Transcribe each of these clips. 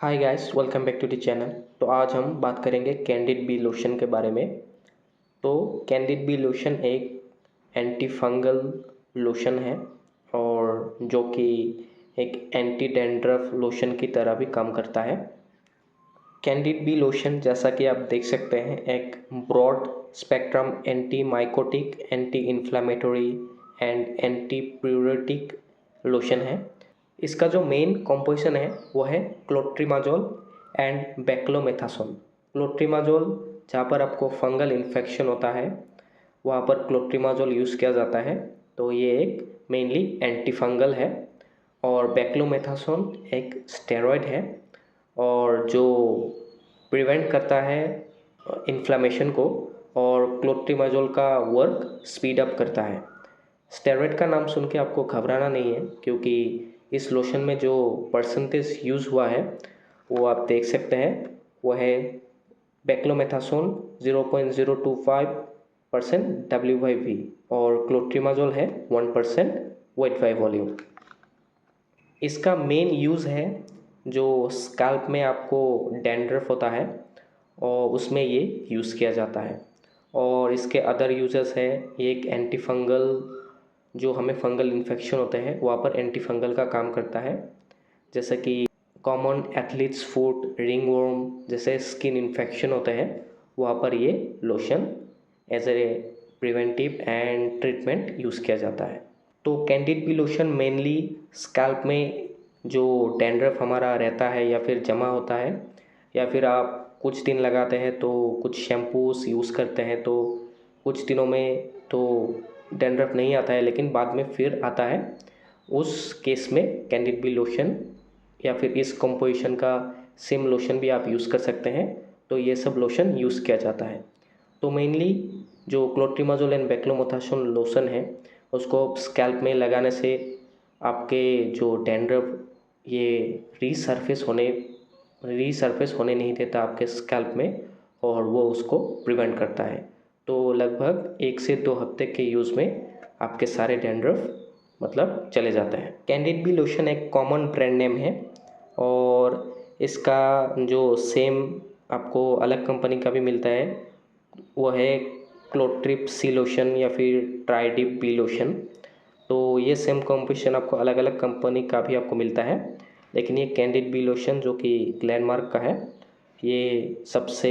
Hi guys, welcome back to the channel. तो आज हम बात करेंगे कैंडिड बी लोशन के बारे में। तो कैंडिड बी लोशन एक एंटी फंगल लोशन है और जो कि एक एंटी डैंड्रफ लोशन की तरह भी काम करता है। कैंडिड बी लोशन जैसा कि आप देख सकते हैं एक broad spectrum anti mycotic, anti inflammatory and anti pruritic lotion है। इसका जो मेन कॉम्पोजिशन है वो है क्लोट्रिमाजोल एंड बेक्लोमेथासोन। क्लोट्रिमाजोल जहाँ पर आपको फंगल इन्फेक्शन होता है वहाँ पर क्लोट्रिमाजोल यूज़ किया जाता है, तो ये एक मेनली एंटी फंगल है। और बेक्लोमेथासोन एक स्टेरॉयड है और जो प्रिवेंट करता है इन्फ्लामेशन को, और क्लोट्रिमाजोल का वर्क स्पीड अप करता है। स्टेरॉयड का नाम सुन के आपको घबराना नहीं है, क्योंकि इस लोशन में जो परसेंटेज यूज़ हुआ है वो आप देख सकते हैं, वो है बेक्लोमेथासोन 0.025% W/V और क्लोट्रिमाजोल है 1% वेट बाय वॉल्यूम। इसका मेन यूज़ है जो स्कैल्प में आपको डैंड्रफ होता है और उसमें ये यूज़ किया जाता है। और इसके अदर यूजेस है, एक एंटी फंगल, जो हमें फंगल इन्फेक्शन होते हैं वहाँ पर एंटी फंगल का काम करता है। जैसे कि कॉमन एथलीट्स फुट, रिंगवर्म जैसे स्किन इन्फेक्शन होते हैं वहाँ पर ये lotion as a preventive and treatment use किया जाता है। तो Candid B lotion mainly scalp में जो डैंड्रफ हमारा रहता है या फिर जमा होता है, या फिर आप कुछ दिन लगाते हैं तो कुछ शैम्पूस यूज़ करते हैं तो कुछ दिनों में तो डैंड्रफ नहीं आता है लेकिन बाद में फिर आता है, उस केस में कैंडिड बी लोशन या फिर इस कंपोजिशन का सेम लोशन भी आप यूज़ कर सकते हैं। तो ये सब लोशन यूज़ किया जाता है। तो मेनली जो क्लोट्रिमाजोल एंड बेक्लोमेथासोन लोशन है उसको स्कैल्प में लगाने से आपके जो डैंड्रफ ये रीसर्फेस होने नहीं देता आपके स्कैल्प में, और वो उसको प्रिवेंट करता है। तो लगभग 1 से 2 हफ्ते के यूज़ में आपके सारे डैंड्रफ मतलब चले जाते हैं। कैंडिड बी लोशन एक कॉमन ब्रांड नेम है और इसका जो सेम आपको अलग कंपनी का भी मिलता है वो है क्लोट्रिप सी लोशन या फिर ट्राइडिप बी लोशन। तो ये सेम कॉम्पोजिशन आपको अलग अलग कंपनी का भी आपको मिलता है, लेकिन ये कैंडिड बी लोशन जो कि ग्लेनमार्क का है, ये सबसे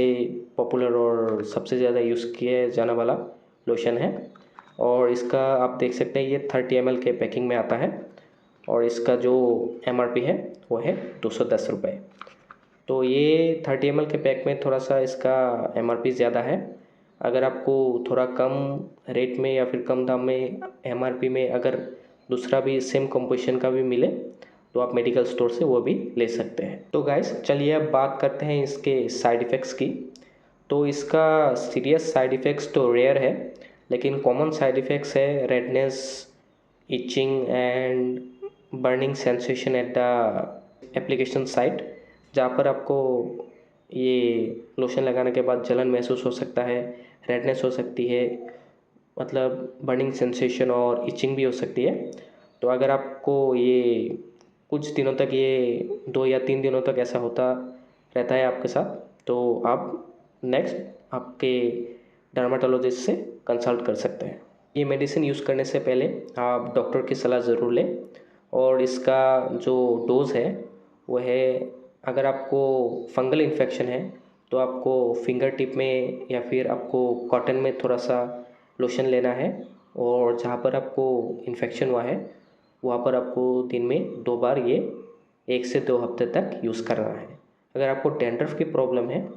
पॉपुलर और सबसे ज़्यादा यूज़ किया जाने वाला लोशन है। और इसका आप देख सकते हैं ये 30 ml के पैकिंग में आता है और इसका जो MRP है वो है 210 रुपये। तो ये 30 ml के पैक में थोड़ा सा इसका MRP ज़्यादा है। अगर आपको थोड़ा कम रेट में या फिर कम दाम में MRP में अगर दूसरा भी सेम कंपोजिशन का भी मिले तो आप मेडिकल स्टोर से वो भी ले सकते हैं। तो गाइस चलिए अब बात करते हैं इसके साइड इफ़ेक्ट्स की। तो इसका सीरियस साइड इफ़ेक्ट्स तो रेयर है, लेकिन कॉमन साइड इफ़ेक्ट्स है redness, etching and burning sensation at the application site, जहाँ पर आपको ये लोशन लगाने के बाद जलन महसूस हो सकता है, रेडनेस हो सकती है, मतलब बर्निंग सेंसेशन और इचिंग भी हो सकती है। तो अगर आपको ये कुछ दिनों तक, ये 2 या 3 दिनों तक ऐसा होता रहता है आपके साथ, तो आप नेक्स्ट आपके डर्माटोलॉजिस्ट से कंसल्ट कर सकते हैं। ये मेडिसिन यूज़ करने से पहले आप डॉक्टर की सलाह ज़रूर लें। और इसका जो डोज़ है वो है, अगर आपको फंगल इन्फेक्शन है तो आपको फिंगर टिप में या फिर आपको कॉटन में थोड़ा सा लोशन लेना है, और जहाँ पर आपको इन्फेक्शन हुआ है वहाँ पर आपको दिन में 2 बार ये 1 से 2 हफ्ते तक यूज़ करना है। अगर आपको डैंड्रफ की प्रॉब्लम है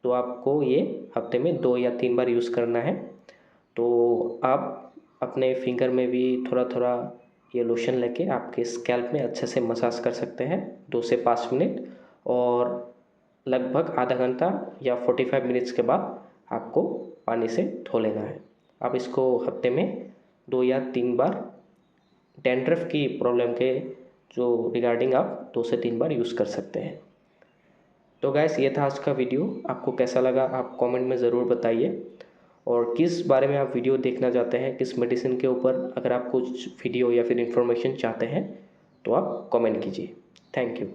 तो आपको ये हफ्ते में 2 या 3 बार यूज़ करना है। तो आप अपने फिंगर में भी थोड़ा थोड़ा ये लोशन लेके आपके स्कैल्प में अच्छे से मसाज कर सकते हैं 2 से 5 मिनट, और लगभग आधा घंटा या 45 मिनट्स के बाद आपको पानी से धो लेना है। आप इसको हफ्ते में 2 या 3 बार डैंड्रफ की प्रॉब्लम के जो रिगार्डिंग आप 2 से 3 बार यूज़ कर सकते हैं। तो गैस ये था आज का वीडियो, आपको कैसा लगा आप कमेंट में ज़रूर बताइए, और किस बारे में आप वीडियो देखना चाहते हैं, किस मेडिसिन के ऊपर अगर आप कुछ वीडियो या फिर इन्फॉर्मेशन चाहते हैं तो आप कमेंट कीजिए। Thank you.